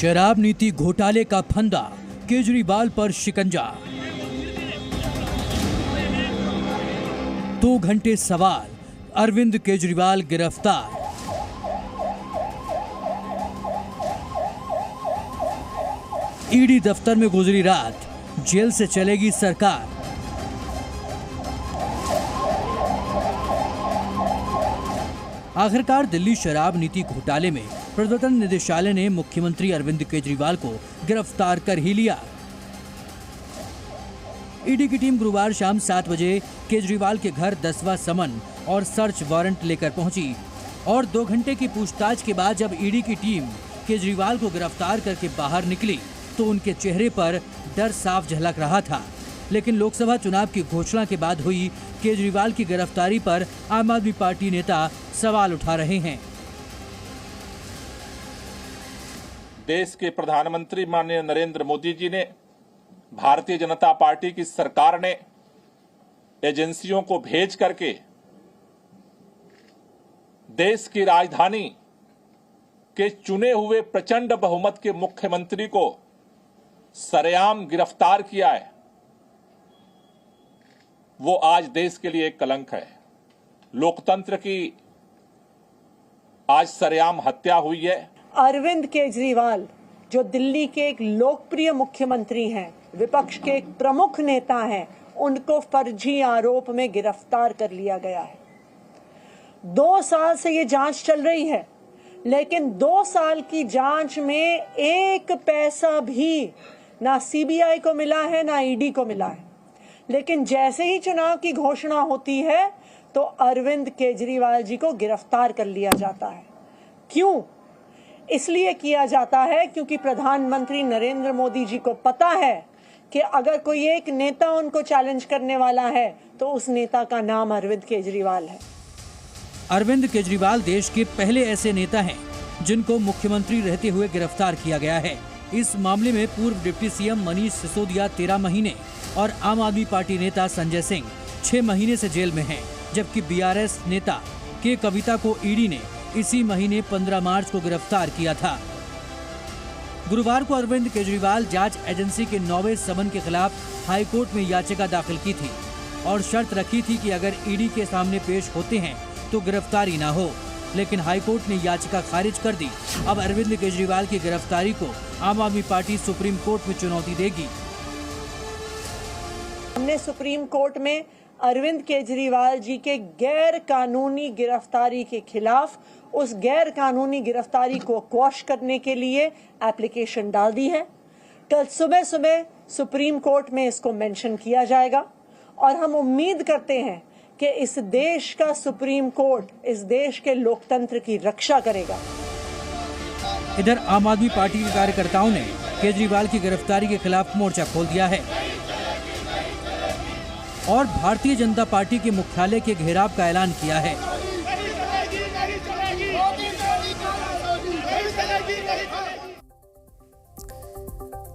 शराब नीति घोटाले का फंदा, केजरीवाल पर शिकंजा। 2 घंटे सवाल, अरविंद केजरीवाल गिरफ्तार। ईडी दफ्तर में गुजरी रात, जेल से चलेगी सरकार। आखिरकार दिल्ली शराब नीति घोटाले में प्रवर्तन निदेशालय ने मुख्यमंत्री अरविंद केजरीवाल को गिरफ्तार कर ही लिया। ईडी की टीम गुरुवार शाम 7 बजे केजरीवाल के घर 10वां समन और सर्च वारंट लेकर पहुंची और 2 घंटे की पूछताछ के बाद जब ईडी की टीम केजरीवाल को गिरफ्तार करके बाहर निकली तो उनके चेहरे पर डर साफ झलक रहा था। लेकिन लोकसभा चुनाव की घोषणा के बाद हुई केजरीवाल की गिरफ्तारी पर आम आदमी पार्टी नेता सवाल उठा रहे हैं। देश के प्रधानमंत्री माननीय नरेंद्र मोदी जी ने, भारतीय जनता पार्टी की सरकार ने एजेंसियों को भेज करके देश की राजधानी के चुने हुए प्रचंड बहुमत के मुख्यमंत्री को सरेआम गिरफ्तार किया है। वो आज देश के लिए एक कलंक है। लोकतंत्र की आज सरेआम हत्या हुई है। अरविंद केजरीवाल जो दिल्ली के एक लोकप्रिय मुख्यमंत्री हैं, विपक्ष के एक प्रमुख नेता हैं, उनको फर्जी आरोप में गिरफ्तार कर लिया गया है। 2 साल से ये जांच चल रही है, लेकिन 2 साल की जांच में एक पैसा भी ना सीबीआई को मिला है ना ईडी को मिला है। लेकिन जैसे ही चुनाव की घोषणा होती है तो अरविंद केजरीवाल जी को गिरफ्तार कर लिया जाता है। क्यों? इसलिए किया जाता है क्योंकि प्रधानमंत्री नरेंद्र मोदी जी को पता है कि अगर कोई एक नेता उनको चैलेंज करने वाला है तो उस नेता का नाम अरविंद केजरीवाल है। अरविंद केजरीवाल देश के पहले ऐसे नेता हैं जिनको मुख्यमंत्री रहते हुए गिरफ्तार किया गया है। इस मामले में पूर्व डिप्टी सीएम मनीष सिसोदिया 13 महीने और आम आदमी पार्टी नेता संजय सिंह 6 महीने से जेल में हैं, जबकि बीआरएस नेता के कविता को ईडी ने इसी महीने 15 मार्च को गिरफ्तार किया था। गुरुवार को अरविंद केजरीवाल जांच एजेंसी के 9वें समन के खिलाफ हाईकोर्ट में याचिका दाखिल की थी और शर्त रखी थी कि अगर ईडी के सामने पेश होते हैं तो गिरफ्तारी न हो, लेकिन हाईकोर्ट ने याचिका खारिज कर दी। अब अरविंद केजरीवाल की गिरफ्तारी को आम आदमी पार्टी सुप्रीम कोर्ट में चुनौती देगी। हमने सुप्रीम कोर्ट में अरविंद केजरीवाल जी के गैर कानूनी गिरफ्तारी के खिलाफ उस गैर कानूनी गिरफ्तारी को क्वॉश करने के लिए एप्लीकेशन डाल दी है। कल सुबह सुबह सुप्रीम कोर्ट में इसको मेंशन किया जाएगा और हम उम्मीद करते हैं कि इस देश का सुप्रीम कोर्ट इस देश के लोकतंत्र की रक्षा करेगा। इधर आम आदमी पार्टी के कार्यकर्ताओं ने केजरीवाल की गिरफ्तारी के खिलाफ मोर्चा खोल दिया है और भारतीय जनता पार्टी के मुख्यालय के घेराव का ऐलान किया है।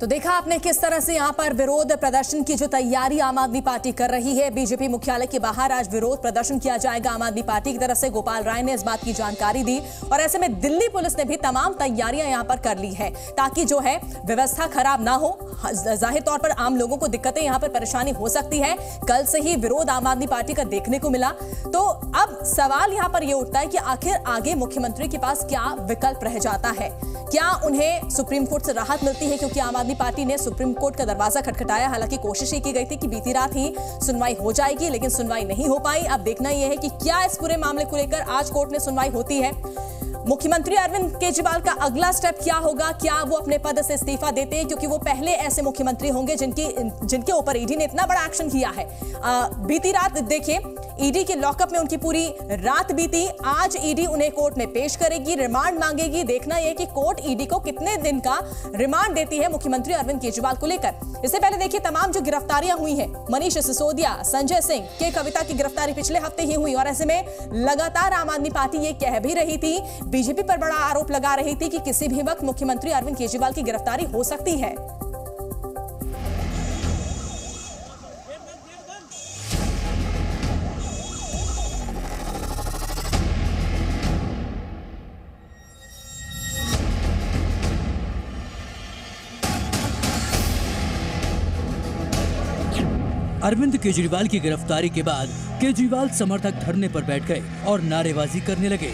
तो देखा आपने किस तरह से यहाँ पर विरोध प्रदर्शन की जो तैयारी आम आदमी पार्टी कर रही है। बीजेपी मुख्यालय के बाहर आज विरोध प्रदर्शन किया जाएगा आम आदमी पार्टी की तरफ से। गोपाल राय ने इस बात की जानकारी दी और ऐसे में दिल्ली पुलिस ने भी तमाम तैयारियां यहाँ पर कर ली है ताकि जो है व्यवस्था खराब ना हो। जाहिर तौर पर आम लोगों को दिक्कतें यहाँ पर परेशानी हो सकती है। कल से ही विरोध आम आदमी पार्टी का देखने को मिला, तो अब सवाल यहाँ पर यह उठता है कि आखिर आगे मुख्यमंत्री के पास क्या विकल्प रह जाता है। क्या उन्हें सुप्रीम कोर्ट से राहत मिलती है, क्योंकि आम आदमी पार्टी ने सुप्रीम कोर्ट का दरवाजा खटखटाया। हालांकि कोशिश ये की गई थी कि बीती रात ही सुनवाई हो जाएगी, लेकिन सुनवाई नहीं हो पाई। अब देखना यह है कि क्या इस पूरे मामले को लेकर आज कोर्ट में सुनवाई होती है। मुख्यमंत्री अरविंद केजरीवाल का अगला स्टेप क्या होगा? क्या वो अपने पद से इस्तीफा देते हैं, क्योंकि वो पहले ऐसे मुख्यमंत्री होंगे जिनके ऊपर ईडी ने इतना बड़ा एक्शन किया है। बीती रात देखिए, ईडी के लॉकअप में उनकी पूरी रात बीती। आज ईडी उन्हें कोर्ट में पेश करेगी, रिमांड मांगेगी। देखना यह कि कोर्ट ईडी को कितने दिन का रिमांड देती है मुख्यमंत्री अरविंद केजरीवाल को लेकर। इससे पहले देखिए, तमाम जो गिरफ्तारियां हुई हैं, मनीष सिसोदिया, संजय सिंह, के कविता की गिरफ्तारी पिछले हफ्ते ही हुई और ऐसे में लगातार आम आदमी पार्टी ये कह भी रही थी, बीजेपी पर बड़ा आरोप लगा रही थी कि किसी भी वक्त मुख्यमंत्री अरविंद केजरीवाल की गिरफ्तारी हो सकती है। अरविंद केजरीवाल की गिरफ्तारी के बाद केजरीवाल समर्थक धरने पर बैठ गए और नारेबाजी करने लगे।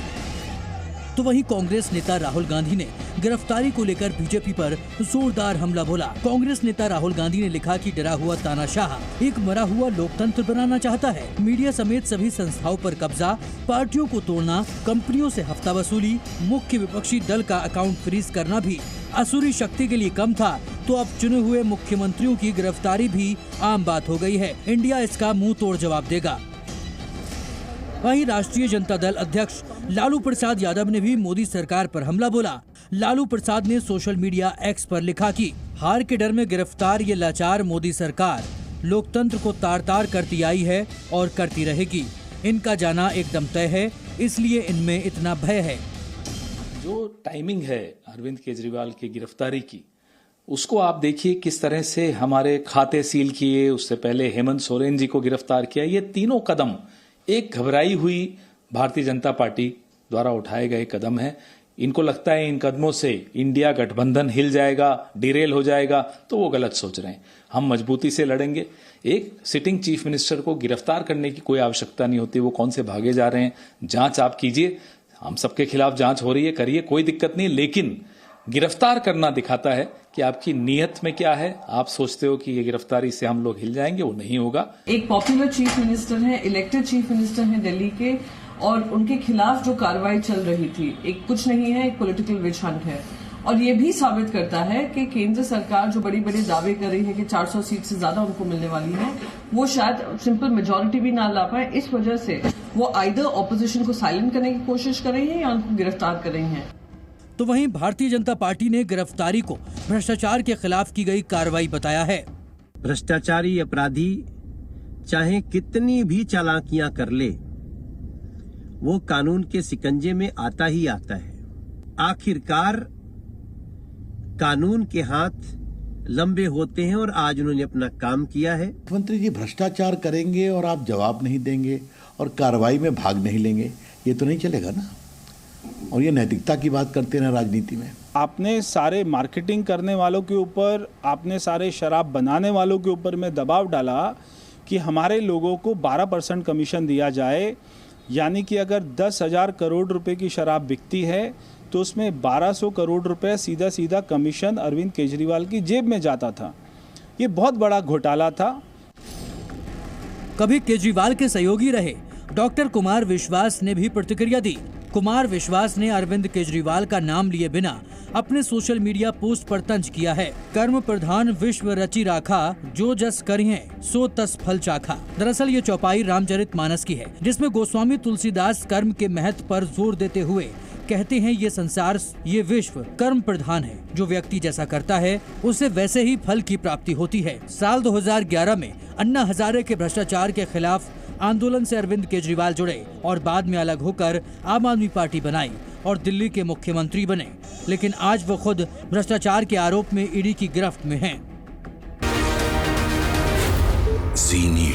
तो वहीं कांग्रेस नेता राहुल गांधी ने गिरफ्तारी को लेकर बीजेपी पर जोरदार हमला बोला। कांग्रेस नेता राहुल गांधी ने लिखा कि डरा हुआ तानाशाह एक मरा हुआ लोकतंत्र बनाना चाहता है। मीडिया समेत सभी संस्थाओं पर कब्जा, पार्टियों को तोड़ना, कंपनियों से हफ्ता वसूली, मुख्य विपक्षी दल का अकाउंट फ्रीज करना भी असुरी शक्ति के लिए कम था, तो अब चुने हुए मुख्यमंत्रियों की गिरफ्तारी भी आम बात हो गई है। इंडिया इसका मुंह तोड़ जवाब देगा। वहीं राष्ट्रीय जनता दल अध्यक्ष लालू प्रसाद यादव ने भी मोदी सरकार पर हमला बोला। लालू प्रसाद ने सोशल मीडिया एक्स पर लिखा कि हार के डर में गिरफ्तार ये लाचार मोदी सरकार लोकतंत्र को तार-तार करती आई है और करती रहेगी। इनका जाना एकदम तय है, इसलिए इनमें इतना भय है। जो टाइमिंग है अरविंद केजरीवाल की गिरफ्तारी की, उसको आप देखिए किस तरह से हमारे खाते सील किए, उससे पहले हेमंत सोरेन जी को गिरफ्तार किया। ये तीनों कदम एक घबराई हुई भारतीय जनता पार्टी द्वारा उठाए गए कदम है। इनको लगता है इन कदमों से इंडिया गठबंधन हिल जाएगा, डिरेल हो जाएगा, तो वो गलत सोच रहे हैं। हम मजबूती से लड़ेंगे। एक सिटिंग चीफ मिनिस्टर को गिरफ्तार करने की कोई आवश्यकता नहीं होती। वो कौन से भागे जा रहे हैं, जांच आप कीजिए। हम सबके खिलाफ जांच हो रही है, करिए, कोई दिक्कत नहीं। लेकिन गिरफ्तार करना दिखाता है कि आपकी नीयत में क्या है। आप सोचते हो कि ये गिरफ्तारी से हम लोग हिल जाएंगे, वो नहीं होगा। एक पॉपुलर चीफ मिनिस्टर है, इलेक्टेड चीफ मिनिस्टर है दिल्ली के, और उनके खिलाफ जो कार्रवाई चल रही थी, एक कुछ नहीं है, एक पॉलिटिकल विच हंट है। और ये भी साबित करता है कि केंद्र सरकार जो बड़ी बड़ी दावे कर रही है कि 400 सीट से ज्यादा उनको मिलने वाली है, वो शायद सिंपल मेजोरिटी भी ना ला पाए। इस वजह से वो आइदर ऑपोजिशन को साइलेंट करने की कोशिश कर रही है या उनको गिरफ्तार कर रही है। तो वहीं भारतीय जनता पार्टी ने गिरफ्तारी को भ्रष्टाचार के खिलाफ की गई कार्रवाई बताया है। भ्रष्टाचारी अपराधी चाहे कितनी भी चालाकियां कर ले, वो कानून के शिकंजे में आता ही आता है। आखिरकार कानून के हाथ लंबे होते हैं और आज उन्होंने अपना काम किया है। मुख्यमंत्री जी भ्रष्टाचार करेंगे और आप जवाब नहीं देंगे और कार्रवाई में भाग नहीं लेंगे, ये तो नहीं चलेगा ना। और ये नैतिकता की बात करते हैं राजनीति में। आपने सारे मार्केटिंग करने वालों के ऊपर, आपने सारे शराब बनाने वालों के ऊपर में दबाव डाला कि हमारे लोगों को 12% कमीशन दिया जाए। यानी कि अगर 10,000 करोड़ रुपए की शराब बिकती है तो उसमें 1200 करोड़ रुपए सीधा सीधा कमीशन अरविंद केजरीवाल की जेब में जाता था। ये बहुत बड़ा घोटाला था। कभी केजरीवाल के सहयोगी रहे डॉक्टर कुमार विश्वास ने भी प्रतिक्रिया दी। कुमार विश्वास ने अरविंद केजरीवाल का नाम लिए बिना अपने सोशल मीडिया पोस्ट पर तंज किया है। कर्म प्रधान विश्व रचि राखा, जो जस करिए सो तस फल चाखा। दरअसल ये चौपाई रामचरितमानस की है, जिसमें गोस्वामी तुलसीदास कर्म के महत्व पर जोर देते हुए कहते हैं ये संसार, ये विश्व कर्म प्रधान है। जो व्यक्ति जैसा करता है उसे वैसे ही फल की प्राप्ति होती है। साल 2011 में अन्ना हजारे के भ्रष्टाचार के खिलाफ आंदोलन से अरविंद केजरीवाल जुड़े और बाद में अलग होकर आम आदमी पार्टी बनाई और दिल्ली के मुख्यमंत्री बने। लेकिन आज वो खुद भ्रष्टाचार के आरोप में ईडी की गिरफ्त में हैं। जी न्यूज़।